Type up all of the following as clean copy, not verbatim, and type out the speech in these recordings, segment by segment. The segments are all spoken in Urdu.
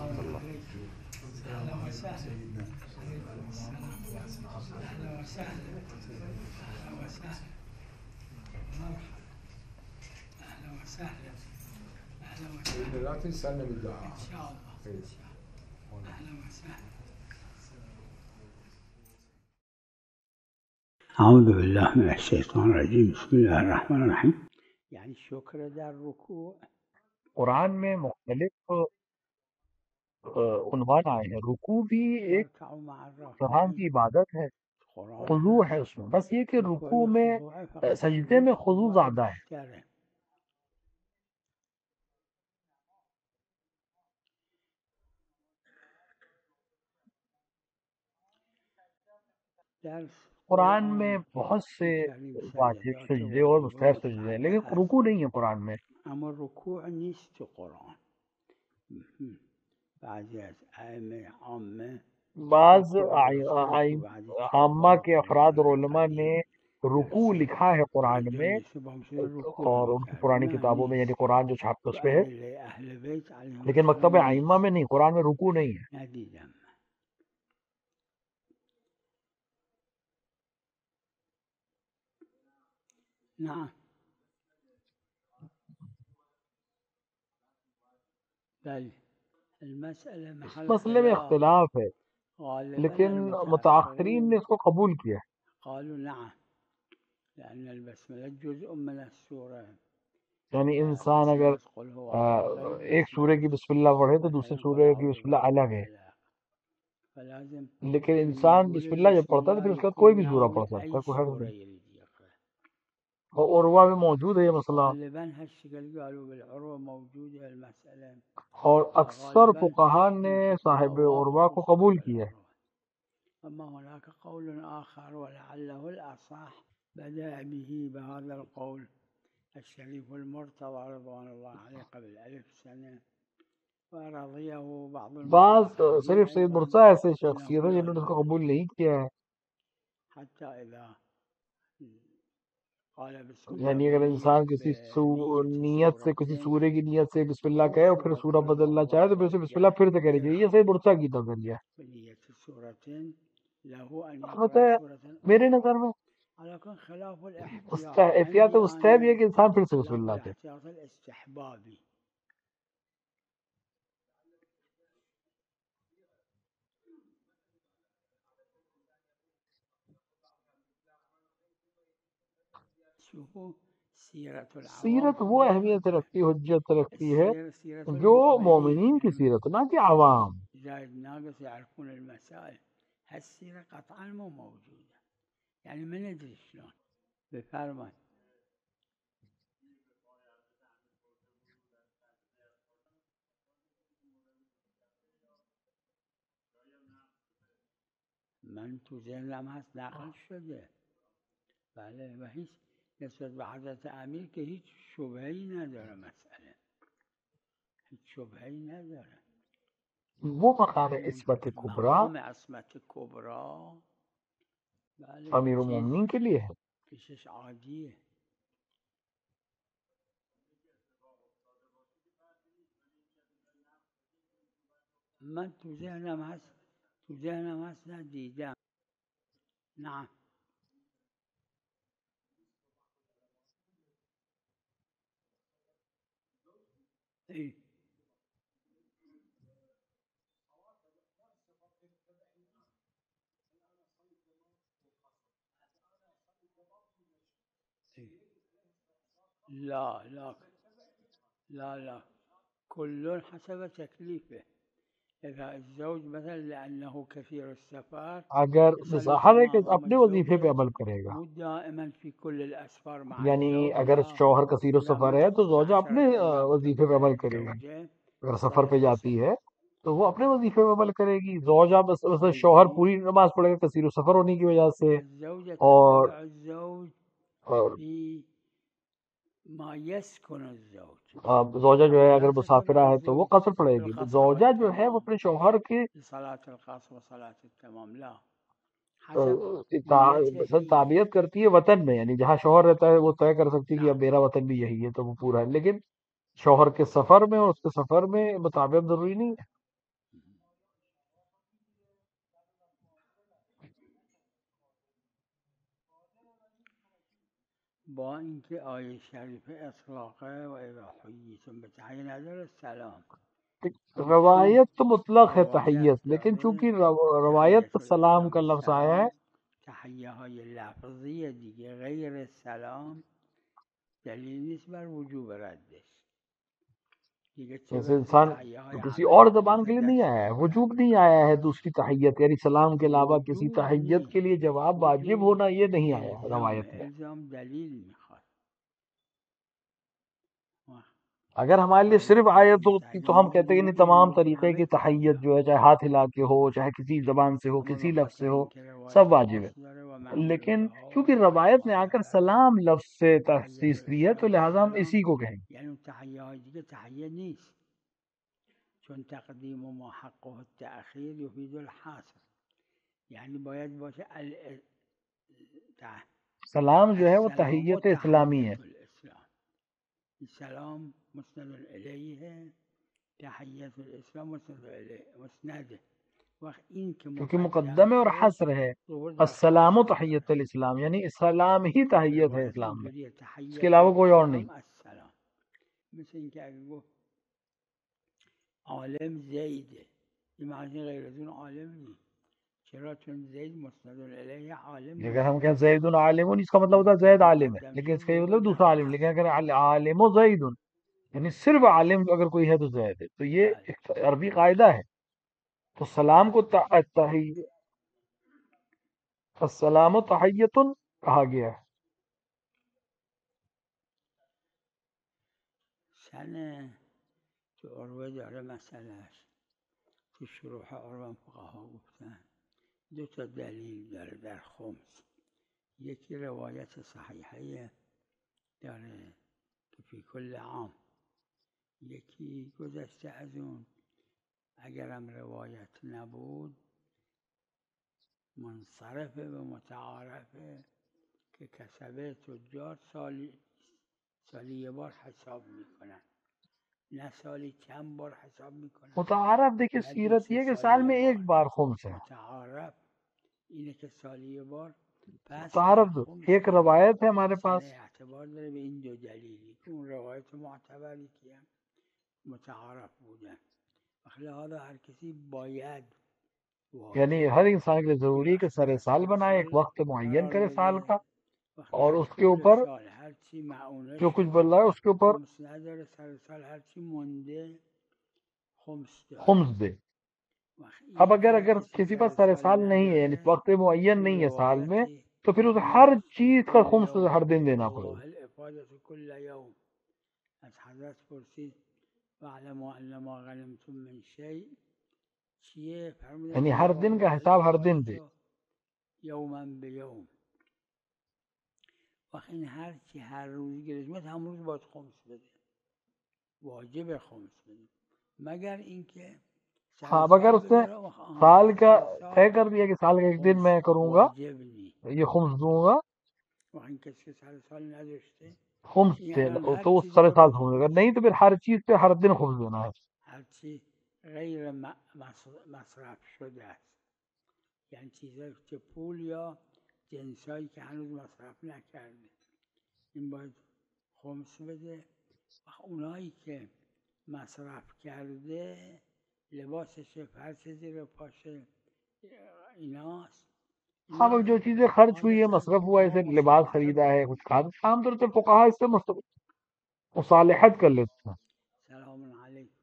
الله. أهلا وسهلا. أهلا وسهلا. أهلا وسهلا. مرحبا. أهلا وسهلا. أهلا وسهلا. لا تنسانا بالدعاء إن شاء الله. إن شاء الله. أهلا وسهلا. أعوذ بالله من الشيطان الرجيم. بسم الله الرحمن الرحیم. یعنی شکر در رکوع. قرآن میں مختلف عنوان آئے ہیں. رکوع بھی ایک طرح کی عبادت ہے، خضوع ہے اس میں، بس یہ کہ رکوع میں سجدے میں خضوع زیادہ ہے. قرآن میں بہت سے واجب سجدے اور مستحب سجدے ہیں، لیکن رکوع نہیں ہے قرآن میں. اما رکوع نیست تو قرآن. بعضی از ائمه عامه بعض عامہ کے افراد اور علماء نے رکوع لکھا ہے قرآن میں، اور ان کی پرانی کتابوں میں، یعنی قرآن جو چھاپے اس پہ ہے، لیکن مکتب ائمہ میں نہیں، قرآن میں رکوع نہیں ہے. ندیدم. نعم. بل المسألة اس محل مسئلے میں اختلاف ہے، غالباً لیکن متأخرین نے اس کو قبول کیا ہے. قالوا نعم لأن البسملة جزء من السورة. یعنی انسان اگر ایک سورے کی بسم اللہ پڑھے تو دوسرے سورے کی بسم اللہ الگ ہے، لیکن انسان بسم اللہ جب پڑھتا ہے تو پھر اس کے بعد کوئی بھی سورہ پڑھ سکتا ہے، کوئی حرج نہیں. اور عروہ میں موجود ہے یہ مسئلہ، اور اکثر فقہاء نے صاحب عروہ کو قبول کیا ہے. اما هناك قول آخر ولعله الأصح بدأ به بهذا القول الشريف المرتضى رضوان الله عليه قبل 1000 سنة ورضيه بعض صرف سید مرتضیٰ ایسے شخصیت ہیں جنہوں نے اس کو قبول نہیں کیا ہے. حتى إذا یعنی اگر انسان کسی نیت سے، کسی سورے کی نیت سے بسم اللہ کہے اور پھر سورہ بدلنا چاہے تو پھر اسے بسم اللہ پھر سے کہنی چاہیے. یہ سید مرتضیٰ کی نظریہ ہے. البتہ میرے نظر میں احتیاط مستحب یہ کہ انسان پھر سے بسم اللہ کہے. سیرت وہ اہمیت رکھتی، حجت رکھتی ہے جو مومنین کی سیرت، نہ کہ عوام. الناس يعرفون المسائل هالسيرة قطعا مو موجودة، يعني ما ندري شلون بفرمان. من تو ذهنم هست نقل شده، بله، و هیچ نسبت به حضرت امیر که هیچ شبهه‌ای نداره، مسئله هیچ شبهه‌ای نداره. وہ مقام عصمت کبریٰ مقام عصمت کبریٰ امیر المومنین کے لیے ہے. پیشش عادیه. من تو ذهنم هست ندیدم. نعم. ای لا لا لا لا كل حسب تكليفه. إذا الزوج مثلا لأنه كثير السفر اگر ہر ایک اپنے وظیفے پہ عمل کرے گا، دائما في كل الأسفار مع یعنی اگر شوہر کثیر السفر ہے تو زوجہ اپنے وظیفے پہ عمل کرے گی. اگر سفر پہ جاتی ہے تو وہ اپنے وظیفے پہ عمل کرے گی. زوجہ بس شوہر پوری نماز پڑھے گا کثیر السفر ہونے کی وجہ سے، اور ما يسكن الزوج. زوجہ جو ہے اگر مسافرہ ہے تو وہ قصر پڑے گی. زوجہ جو ہے وہ اپنے شوہر کے صلاة القصر وصلاة التمام لا تعبیت کرتی ہے وطن میں، یعنی جہاں شوہر رہتا ہے وہ طے کر سکتی ہے کہ اب میرا وطن بھی یہی ہے تو وہ پورا ہے. لیکن شوہر کے سفر میں اور اس کے سفر میں مطابق ضروری نہیں ہے. با اینکه آیه شریف اطلاقه و اذا حییتم بتحیه نداره سلام. چون روایت تو مطلق ہے روایت تحیت، لیکن داره چونکہ روایت تحیت پر سلام کا الاسلام لفظ آیا ہے، سلام تحیه های لفظی دیگه غیر سلام دلیل نیست بر وجوب ردش دیگه، چه جیسے برسه انسان تحیه های کسی عملی اور که زبان کے لیے نہیں آیا ہے، وجوب نہیں آیا ہے دوسری تحیت، یعنی سلام کے علاوہ کسی وجوب تحیت نہیں، کے لیے جواب واجب ہونا یہ نہیں آیا ہے الزام روایت میں۔ الزام دلیل میخواد. اگر ہمارے لیے صرف آیت ہوتی تو ہم کہتے ہیں کہ نہیں، تمام طریقے کی تحیت جو ہے، چاہے ہاتھ ہلا کے ہو، چاہے کسی زبان سے ہو، اما کسی به لفظ خاطر سے ہو، اینکه سب روایت واجب خاص ہے۔ داره و محمول لیکن بها چونکہ و روایت نے آ کر معتبره سلام لفظ سے تحیت تخصیص دی ہے، تو الاسلام لہٰذا ہم سلام اسی کو کہیں گے۔ یعنی اون تحیه های دیگه تحیه نیست، چون تقدیم و ما حقه التأخیر یفید الحصر، یعنی باید باشه سلام جو ہے وہ السلام و تحیت اسلامی ہے۔ تحیت الاسلام. سلام مسند الیه ہے، تحیت الاسلام مسند الیه مسنده. وقت این که کیونکہ مقدم مقدم ہے اور شد حصر ہے، ظهور در السلام و حصر تحیت داره. الاسلام، یعنی اسلام ہی تحیت ہے روایت اسلام میں، اینجوریه اس کے تحیت علاوہ کوئی اور نہیں۔ الاسلام السلام. مثل اینکه اگه گفت عالم زیده، این معنی غیر از اون عالم نیست. چرا؟ چون زید مسند الیه عالم اگر ہم نیست. کہیں زید عالم، اس کا مطلب ہوتا ہے زید عالم ہے، مقدم لیکن شد اس کا یہ ظهور مطلب در دوسرا عالم، لیکن حصر. اگر عالم و زید، یعنی صرف عالم اگر کوئی ہے تو زید ہے، تو یہ بله ایک عربی قاعدہ ہے۔ تو سلام کو السلام و تحیت کہا گیا ہے۔ سنه تو عروه داره مسئلهش، تو شروح عروه فقها گفتن دو تا دلیل داره در خمس. یکی روایت صحیحه داره که فی کل عام، یکی گذشته از اون اگرم روایت نبود منصرفه و متعارفه که کسبه تجار سالی یه بار حساب میکنن، نه سالی چند بار حساب میکنن. متعارف دیکھیے نه سیرت دیگه یہ ہے کہ سالی سال یه میں ایک بار. بار خمس ہے۔ متعارف اینه که سالی یه بار. پس در متعارف خمس ایک روایت ہے ہمارے پاس، سنه اعتبار داره به این دو دلیلی که اون روایت معتبری که هم متعارف بودن. لہذا ہر کسی باید یعنی واجب ہر انسان کے لیے ضروری ہے کہ سر سال سر بنائے، ایک سال وقت معین قرار کرے سال بده. کا، اور در اس کے طول اوپر سال هر چی معونه جو کچھ شد بن رہا ہے اس کے اوپر خمس نداره، سر سال هر چی مونده خمس داره. خمس دے۔ اب اگر کسی کسی پاس سر سر سال سال نہیں ہے، یعنی نداره وقت معین تو نہیں ہے سال میں، روایت تو پھر اسے ہر نص چیز کا کل خمس یوم ہر دن من دینا پڑے الله گا۔ الافاده کل یوم. از حضرت پرسید واعلموا ان ما غنمتم من شیء چیه؟ فرمودن یعنی ہر دن کا حساب ہر دن دے۔ یوما بیوم. وقت این هر چی هر روز گرفت هم روز باید خمس بده، واجب خمس بده، مگر اینکه ہاں اب اگر اس نے سال کا طے کر دیا کہ سال کا ایک دن میں کروں گا واجب نیست. یہ خمس دوں گا، وقت این کسی که سر سال نداشته خمس این دے الان هر تو اس چیز سر سال خودش سمجھے گا، نہیں تو پھر ہر چیز پہ ہر دن خمس دینا ہے۔ هر چی غیر مصرف شده است، یعنی چیزایی که پول یا جنسایی که هنوز مصرف نکرده این باید خمس بده. و اونایی که مصرف کرده لباسش فرش زیر پاشه ایناست، اب جو چیزیں خرچ ہوئی ہے، مصرف ہوا ہے، جیسے لباس خریدا ہے، کچھ کھانا، عام طور سے فقہا اس سے مصالحت کر لیتے ہیں۔ سلام علیکم.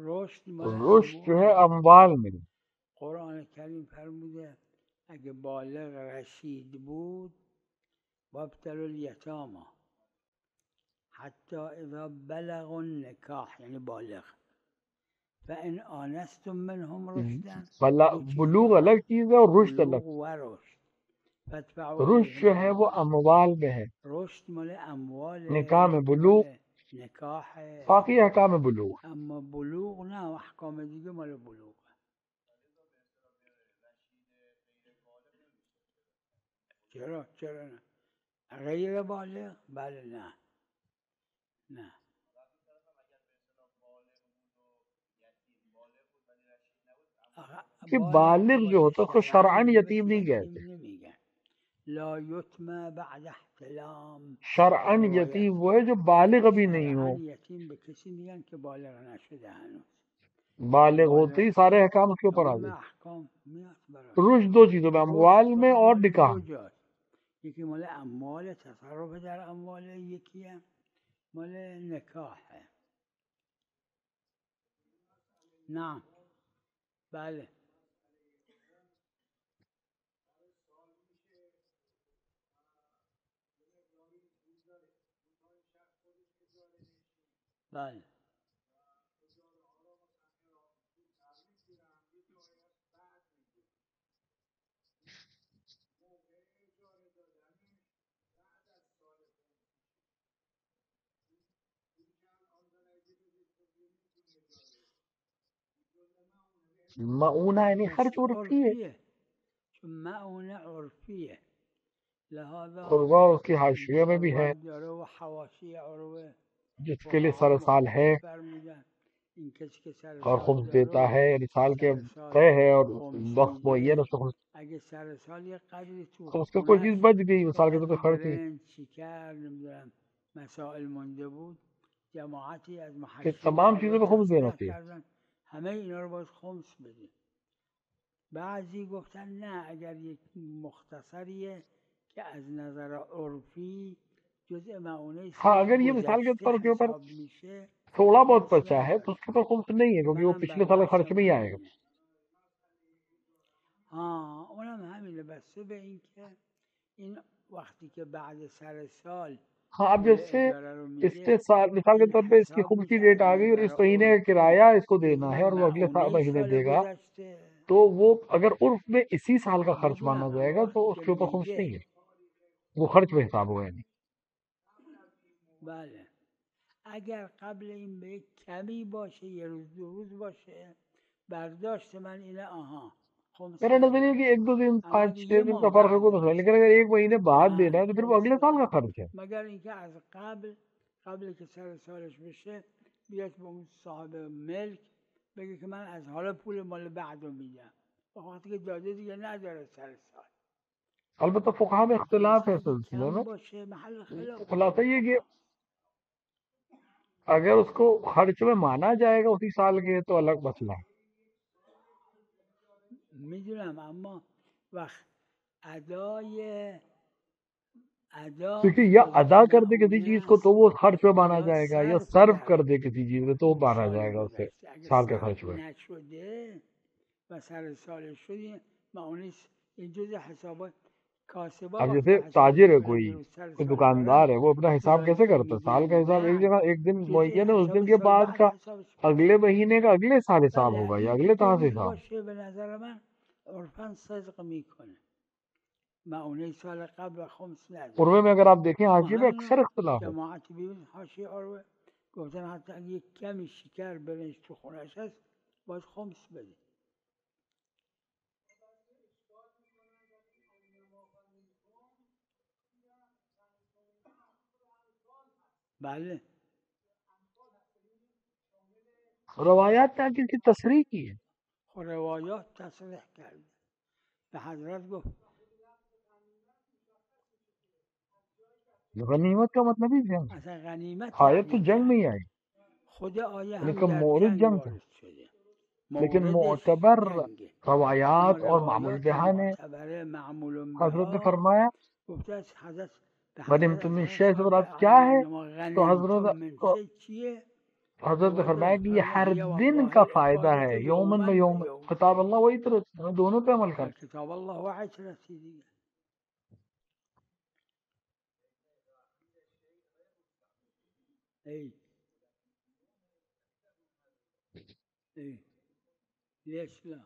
رشد جو ہے اموال میں، قرآن کریم فرموده اگه بالغ رشید بود وابتلوا الیتاما حتی اذا بلغوا النکاح، یعنی بالغ، فان آنستم منهم رشدا. بلوغ الگ چیز ہے اور رشد الگ۔ بلوغ و رشد. رشد جو ہے وہ اموال میں ہے، رشد مال اموال، نکاح میں بلوغ، نکاح ہے، باقی احکام بلوغ۔ اما بلوغ نه، احکام دیگه مال بلوغ. چرا نه غیر بالغ؟ بله نه کہ بالغ جو ہوتا ہے اس کو شرعاً یتیم نہیں یتیم کہتے. نمیگن. لا یتم بعد احتلام. شرعاً یتیم وہ ہے جو بالغ ابھی نہیں ہو. شرعاً یتیم به کسی میگن که بالغ نشده هنوز. بالغ ہوتے ہی سارے احکام اس کے اوپر آ تمام گئے. احکام میاد براش. رشد دو چیزوں میں، اموال رشد میں فقط اور مال نکاح. دو جاست. یکی مال اموال، تصرف در اموال، یکی هم مال نکاح ہے. نعم بله. بله معونہ یعنی خرچ عرفی ہے. عرفیه، چون معونه عرفیه، لہذا قربا اس کی حاشیے میں بھی ہے داره و حواشی عروه جس کے لیے سر سال ہے فرمودن این کسی که سر اور سال خمس داره دیتا ہے، یعنی سال کے سر سال طے ہے اور خمس وقت معین میده. اس کو خمس. اگه سر سال یه قدری تو تو اس کا کوئی چیز خونه‌اش بچ گئی مثال کے طور پہ بخاطر خرچ ہوئی برنج، شکر، نمیدونم مسائل مونده بود، جماعتی از کہ محشین تمام چیزوں پہ خمس دینا تصریح چاہیے. کردن همه اینا رو باید خمس بدیم. بعضی گفتن نه، اگر یک مختصریه که از نظر عرفی جزء معونه ہاں سال اگر یہ مثال کے گذشته طور کے اوپر حساب میشه تھوڑا بہت خمس بچا ہے تو نداره. اس کے اوپر خمس نہیں ہے کیونکہ وہ منم پچھلے سال بحث خرچ میں ہی من آئے گا. اینه. اونم همینه، بسته به این که این وقتی که بعد سر سال ہاں اب پول جیسے اجاره رو اس سے میده، مثال کے این طور پہ اس کی حساب خمس کی میشه ڈیٹ از آ گئی اور نظر اس مہینے کا عرفی کرایہ اس کو دینا ہے اور وہ اگلے معونه مہینے سال دے گا، گذشته. تو وہ اگر عرف میں اسی سال کا خرچ مانا میدونم جائے اما گا وقتی تو اس که کے اوپر خمس میده، نہیں ہے، وہ خرچ میں حساب ہوگا. یعنی بله اگر قبل این به یک کمی باشه، یه روز دو روز باشه، برداشت من اینه آها خمس میرا نظریہ نداره. کہ ایک دو دن اما 5 اگه 6 یه دن کا ماه فرق ہے بعد کوئی مسئلہ نہیں، لیکن اگر ایک مہینے بعد دینا ہے تو پھر وہ اگلے سال کا خرچ ہے. مگر اینکه از قبل که سر سالش بشه بیاد به اون صاحب ملک بگه که من از حالا پول مال بعد رو میدم، وقتی که داده دیگه نداره سر سال. البتہ فقہا میں اختلاف ہے اس اگه سلسلے میں. کم باشه محل خلاف. خلاصہ یہ کہ اگر اس کو خرچ میں مانا جائے گا اسی سال کے تو الگ مسئلہ ہے. میدونم اما وقت دیکھیے یا ادا کر دے کسی چیز کو تو وہ خرچ میں مانا جائے گا، یا صرف کر دے کسی چیز میں تو وہ مانا جائے گا اس سے سال کے خرچ میں. نشده و سر سال شدی معونی این جزء حسابات کاسبا اب وقتی جیسے حساب تاجر ہے میکنن کوئی بیرون سر کوئی سال دکاندار دارن ہے، وہ اپنا حساب کیسے کرتا ہے؟ سال کا حساب ایک جگہ ایک دن معین ہے، اس دن کے بعد کا اگلے مہینے کا اگلے سال حساب ہوگا یا اگلے طرح سے حساب. باشه به نظر من عرفاً صدق میکنه، معونه سال قبل خمس نداره. عروے میں اگر آپ دیکھیں حاشیے میں اکثر اختلاف ہے. جماعت بیرون حاشیه عروه گفتن حتی اگه یک کمی شکر برنج تو خونش هست باید خمس بده. بله روایات نے آخر کی تصریح کی ہے. روایات تصریح کرده. به حضرت گفت غنیمت کا مطلب ہی جنگ، اصلا غنیمت آیت تو یعنی جنگ میں ہی آئی خود آیه لیکن هم در مورد جنگ جنگ تھا. وارد شده، لیکن موردش معتبر جنگه. روایات اما اور معمول روایات بہا نے معتبره معمول حضرت نے بها فرمایا گفته از حضرت به غنیمت من حضرت شیء سے صاحب مراد کیا ہے؟ تو غنیمتم من شیء چیه؟ حضرت نے فرمایا کہ یہ ہر دن کا فائدہ ہے، یومن میں یوم کتاب اللہ وہی طرح دونوں پہ عمل کر. کتاب اللہ و عشرتی دیگه. ای لیش لا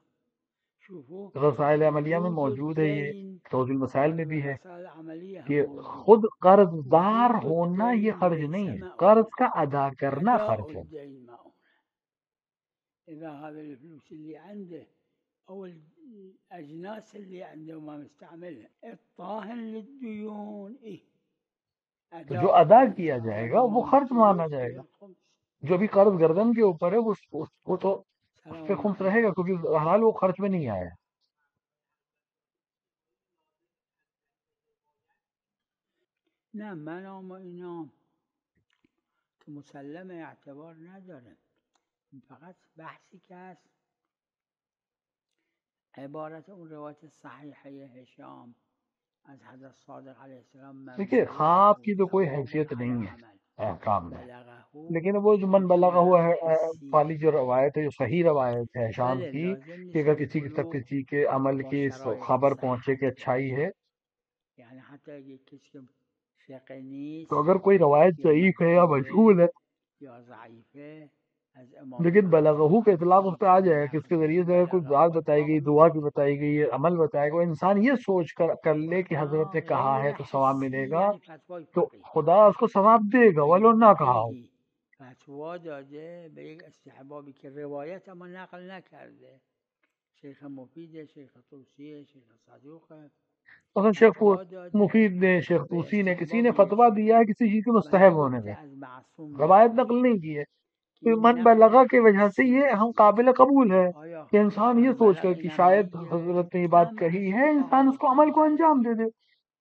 شوفو رسائل عملیہ میں موجود ہے، یہ الدین توضیح المسائل میں بھی ہے مسائل عملیہ کہ هم موجود. خود قرض دار وجود ہونا یہ الدین خرچ لیس نہیں ہے، معونه، قرض کا ادا کرنا اداء خرچ ہے. الدین معونه. اذا هذه الفلوس اللي عنده او الأجناس اللي عندهم ما مستعملها الطاهن للديون تو جو ادا کیا جائے گا وہ خرچ مانا جائے گا. جو بھی قرض گردن کے اوپر ہے وہ تو اس پہ خمس رہے گا کیونکہ بہرحال وہ خرچ میں نہیں آیا. نه منام و اینام که مسلم اعتبار نداره، فقط بحثی که هست عبارت اون روایت صحیحه هشام از حضرت صادق علیہ السلام. دیکھیے خواب کی تو کوئی حیثیت نہیں ہے احکام میں، لیکن وہ جو من بلغہ ہوا ہے والی جو روایت ہے، جو صحیح روایت ہے شام کی، کہ اگر کسی تک کسی کے عمل کی خبر پہنچے کہ اچھائی ہے، یعنی حتی کسی کے فقہ نیست تو اگر کوئی روایت ضعیف ہے یا مجہول ہے یا ضعیف ہے، لیکن بلغہ کا اطلاق اس پہ آ جائے گا کہ اس کے ذریعے سے کوئی بات بتائی گئی، دعا کی بتائی گئی، عمل بتایا گیا، انسان یہ سوچ کر لے کہ حضرت نے کہا ہے تو ثواب ملے گا، تو خدا اس کو ثواب دے گا ولو نہ کہا ہو. فتوا داده به یک استحبابی که روایت اما نقل نکرده، شیخ مفید، شیخ طوسی، شیخ صدوق. مثلا شیخ مفید نے، شیخ طوسی نے، کسی نے فتویٰ دیا ہے کسی چیز کے مستحب ہونے میں، روایت نقل نہیں کی ہے، تو من بلغہ کی وجہ سے یہ ہم قابل قبول ہے کہ انسان یہ سوچ کر کہ شاید حضرت نے یہ بات کہی ہے، انسان اس کو عمل کو انجام دے دے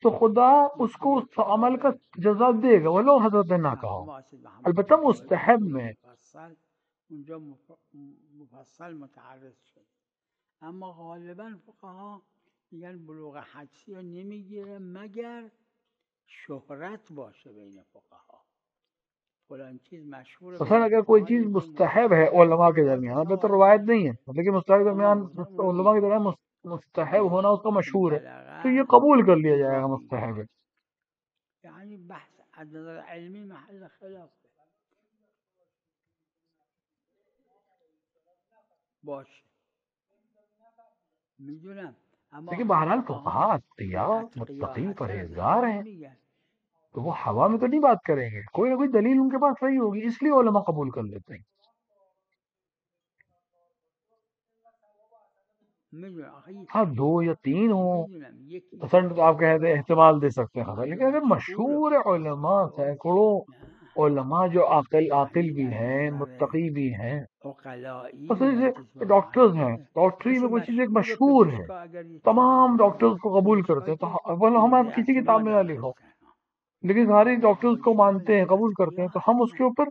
تو خدا اس کو اس عمل کا جزا دے گا ولو حضرت نے نہ کہا ہو. البتہ مستحب میں اونجا مفصل متعرض شد، اما غالبا فقها میگن بلوغ حدسی رو نمیگیره مگر شهرت باشه بین فقها، فلان چیز مشهور. مثلا اگر کوئی چیز مستحب ہے علماء کے درمیان، البتہ روایت نہیں ہے لیکن مستحب کے درمیان، علماء کے درمیان مستحب ہونا اس کا مشہور ہے، تو یہ قبول کر لیا جائے گا مستحب ہے. یعنی بحث از نظر علمی محل خلاف باشه، میدونم. لیکن بہرحال فقہا اتقیاء متقی پرہیزگار ہیں، تو وہ ہوا میں تو نہیں بات کریں گے، کوئی نہ کوئی دلیل ان کے پاس صحیح ہوگی، اس لیے علماء قبول کر لیتے ہیں. ہاں دو یا تین ہوں پرسنٹ آپ کہتے ہیں احتمال دے سکتے ہیں، لیکن اگر مشہور علماء سینکڑوں علماء جو عاقل بھی ہیں، متقی بھی ہیں، ڈاکٹرز ہیں، ڈاکٹری میں کوئی چیز ایک مشہور ہے، تمام ڈاکٹرز کو قبول کرتے ہیں، تو ہم کسی کتاب میں نہ لکھو، لیکن سارے ڈاکٹرز کو مانتے ہیں، قبول کرتے ہیں، تو ہم اس کے اوپر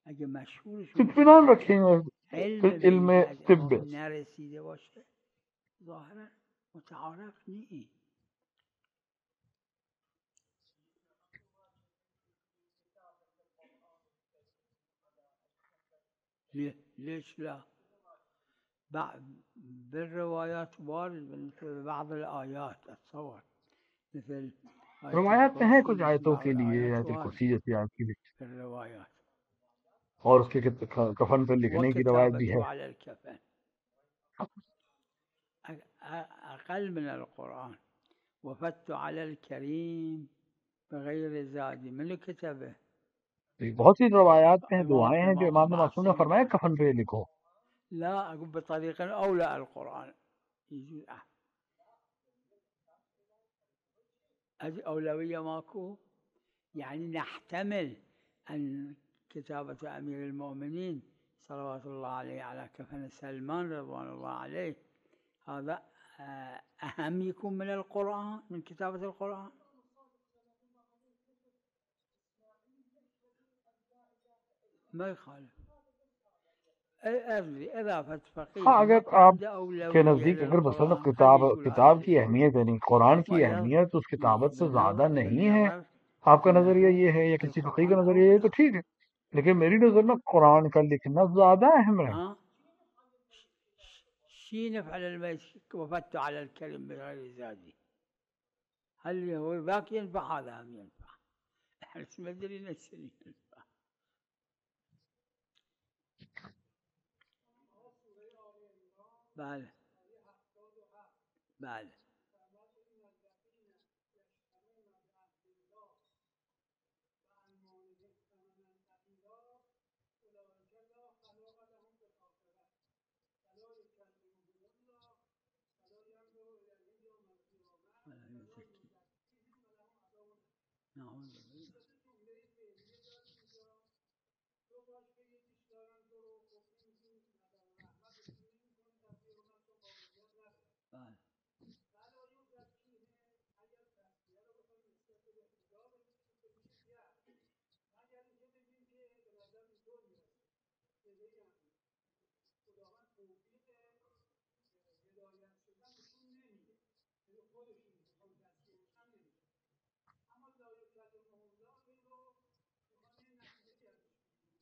اطمینان رکھیں گے علم طب. ظاهرا متعارف نہیں. ليش لا؟ بالروايات وارد مثل بعض الآيات أتصور مثل روایات میں ہیں کچھ آیتوں کے لیے، آیت الکرسی جیسی آیت کی بھی الروايات، اور اس کے کفن پہ لکھنے کی روایت بھی ہے. على الكفن أقل من القرآن. وفدت على الكريم بغير زاد من كتبه. بہت سی روایات ہیں، دعائیں ہیں جو امام معصوم نے فرمایا کفن پہ لکھو. لا أقول بطريقة أولى القرآن يجوز أولوية ماكو، يعني نحتمل أن كتابة أمير المؤمنين صلوات الله عليه على كفن سلمان رضوان الله عليه هذا أهم يكون من القرآن، من كتابة القرآن. ما يخالف. ہاں اگر آپ کے نزدیک اگر مثلا کتاب کی اہمیت یعنی قرآن کی اہمیت اس کتابت سے زیادہ نہیں ہے، آپ کا نظریہ یہ ہے یا کسی فقی کا نظریہ یہ ہے، تو ٹھیک ہے، لیکن میری نظر میں قرآن کا لکھنا زیادہ اہم ہے. شي نفعل الميت وفدت على الكريم بغير زادي، هل هو ذاك ينفع هذا هم ينفع؟ احنا ما ادري نفسي ينفع. بله بله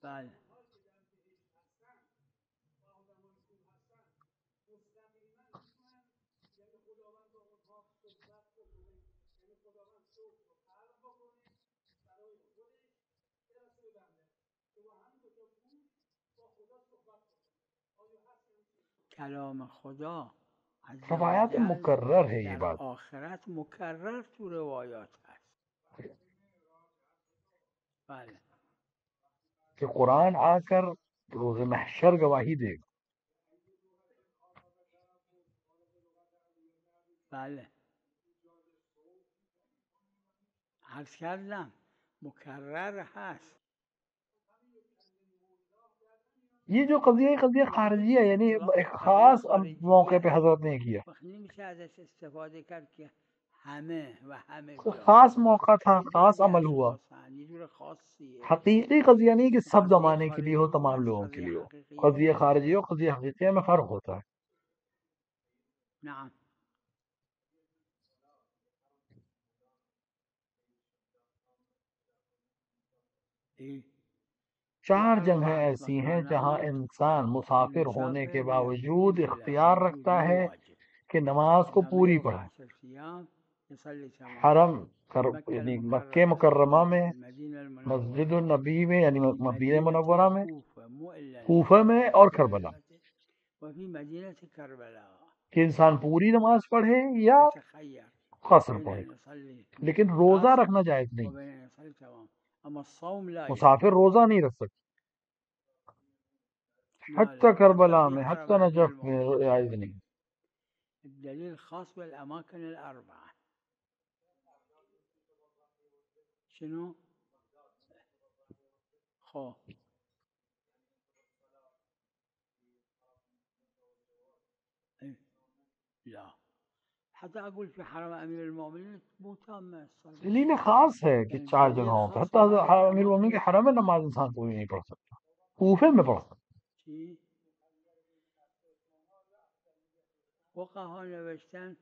بله کلام خدا عز و روایات جل مکرر ہے یہ در بات آخرت مکرر تو روایات هست. بله کہ قرآن آ کر روز محشر گواہی دے گا. بله عرض کردم مکرر هست. یہ جو قضیہ خارجی ہے، یعنی ایک قضیه خاص موقع پہ خارجیه حضرت نے کیا، وقت نمیشه ازش استفاده کرد که همه و همه کوئی جا خاص موقع تھا، یه خاص بعضی عمل ہوا. اشخاص ہیں یه جور خاصیه. حقیقی قضیہ نہیں کہ سب قضیه زمانے کے لیے ہو، خارجی تمام هست لوگوں کے قضیه لیے ہو. حقیقیه قضیہ هست. خارجی اور قضیہ حقیقیہ میں فرق ہوتا ہے. نعم ای 4 جگہیں اربعة ایسی ہیں جہاں مكانات انسان مسافر ہونے المسافر کے باوجود يجوز له اختیار رکھتا وجوده ہے واجب کہ نماز کو لما پوری يوقع پڑھے. 10 أيام يصلي تمام. حرم مكة یعنی مکہ المكرمة، مکرمہ میں، المدينة مسجد المنورة، النبی میں یعنی في مدینہ مدينة منورہ میں، الكوفة مو إلا کوفہ میں المدينة اور کربلا، وفي مدينة كربلاء کہ انسان پوری نماز پڑھے یا يتخير قصر بين پڑھے. أن يصلي لیکن روزہ قصر رکھنا جائز نہیں. وبين أن يصلي تمام. أما الصوم لا يجوز. مسافر روزہ نہیں رکھ سکتے. لا حتی لا حتى کربلا في میں، حرم حتی أمير نجف میں المؤمنين. جائز نہیں. الدليل الخاص بالأماكن الأربعة شنو؟ خو إيه؟ لا حتى أقول في حرم أمير المؤمنين مو تامة الصلاة. دلیل خاص ہے کہ يعني 4 دليل جگہوں پہ، خاص حتی في بعض امیر المومنین کے الأماكن حرم میں الأربعة. نماز انسان پوری نہیں پڑھ سکتا، کوفے میں پڑھ سکتا. شي فقهاء نوشتن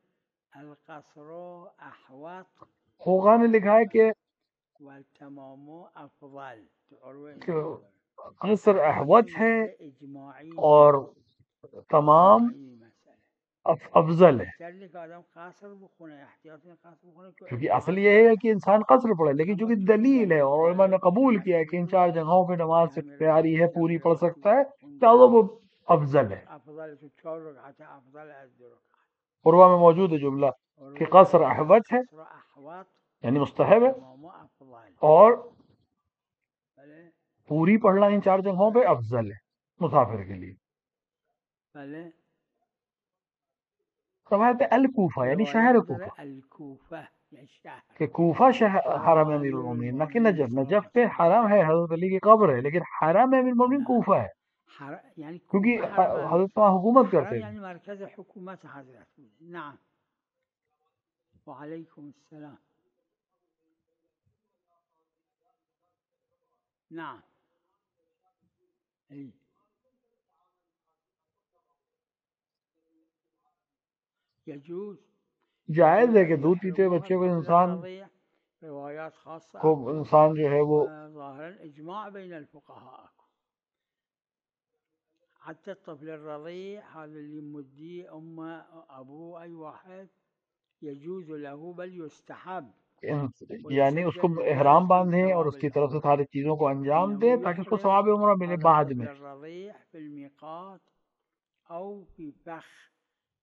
القصر أحوط خوغا نے لکھا ہے کہ والتمام أفضل. قصر احوط ہے مسألة إجماعية اور تمام إجماعية مسألة. افضل ہے. بهتر لك آدم قصر بخونه احتیاط قصر بخونه که کیونکہ اجماع اصل یہ ہے کہ انسان قصر پڑھے، لیکن چونکہ اما چون دلیل ہے دلیل اور علماء نے داره که قبول کیا ہے کہ ان مسئول 4 جگہوں پہ نماز که همین اختیاری ہے، روایتی پوری همین پڑھ روایتی سکتا ہے، که چاہو خوندم وہ افضل ہے. افضل تو 4 رکعت افضل از 2 رکعت. عروہ میں موجود ہے جملہ کہ قصر احوط ہے قصر احوط یعنی مستحب ہے، تمام افضل. اور بله پوری پڑھنا ان 4 جگہوں پہ افضل ہے مسافر کے لیے. بله روایت الکوفہ یعنی شہر روایت کوفہ، داره الکوفه یعنی شهر کہ کوفہ شہر حرم امیر المومنین، نہ کہ نجف. نجف پہ حرم ہے، حضرت علی کی قبر ہے، لیکن حرم امیر المومنین کوفہ ہے یعنی کیونکہ کوفه حرم حضرت وہاں حکومت کرتے حرم تھے. یعنی مرکز حکومت حضرت بود. نعم وعليكم السلام. نعم اي يجوز جائز ہے کہ دودھ پیتے ہوئے بچے کو انسان روایات خاصة کو انسان جو ہے وہ ظاهرا إجماع بين الفقهاء حتى الطفل الرضيع هذا اللي مديه أمه أبوه أي واحد يجوز له بل يستحب یعنی اس کو احرام باندھیں اور اس کی طرف سے ساری چیزوں کو انجام دیں تاکہ اس کو ثواب عمرہ ملے بعد میں. الرضيع في الميقات أو في فخ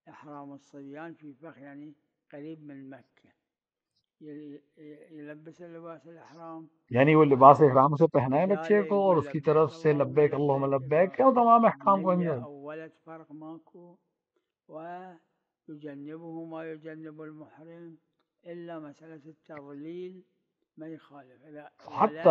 إحرام الصبيان في فخ يعني قريب من مكة يلبس لباس الإحرام یعنی وہ لباس احرام سے پہنائے بچے کو اور اس کی طرف سے لبیک اللہم لبیک اور تمام احکام کو انجام. ولد فرق ماكو ويجنبه ما يجنب المحرم إلا مسألة التضليل ما يخالف حتى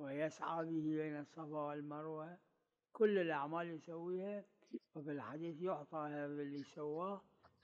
ويسعى به بين الصفا والمروة، كل الأعمال يسويها، وفي الحديث يعطى هذا اللي سواه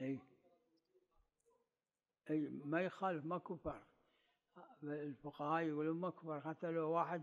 اي اي ما يخالف، ماكو فرق. الفقهاء يقولون ماكو فرق، حتى لو واحد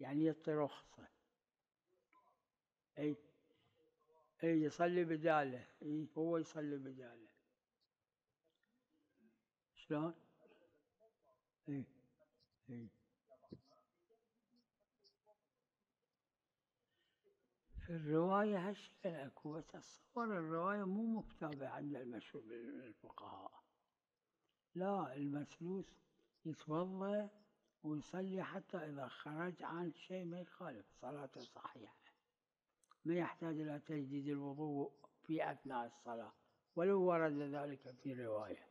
يعني يعطي رخصة. اي اي يصلي بداله، اي هو يصلي بداله. شلون؟ اي اي في الرواية هالشيء اكو، بس اتصور الرواية مو مكتوبة عند المشهور الفقهاء. لا، المسلوس يتوضأ ويصلي حتى إذا خرج عن شيء ما يخالف، صلاته صحيحة، ما يحتاج إلى تجديد الوضوء في أثناء الصلاة، ولو ورد ذلك في رواية.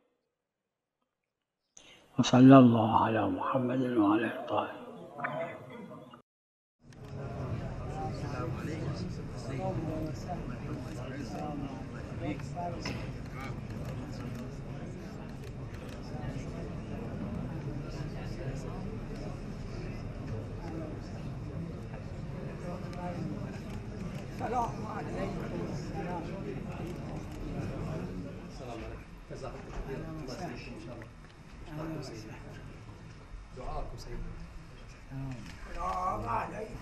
وصلى الله على محمد وعلى آله الطاهرين. السلام عليكم. السلام. دعاءكم سيدنا. السلام عليكم.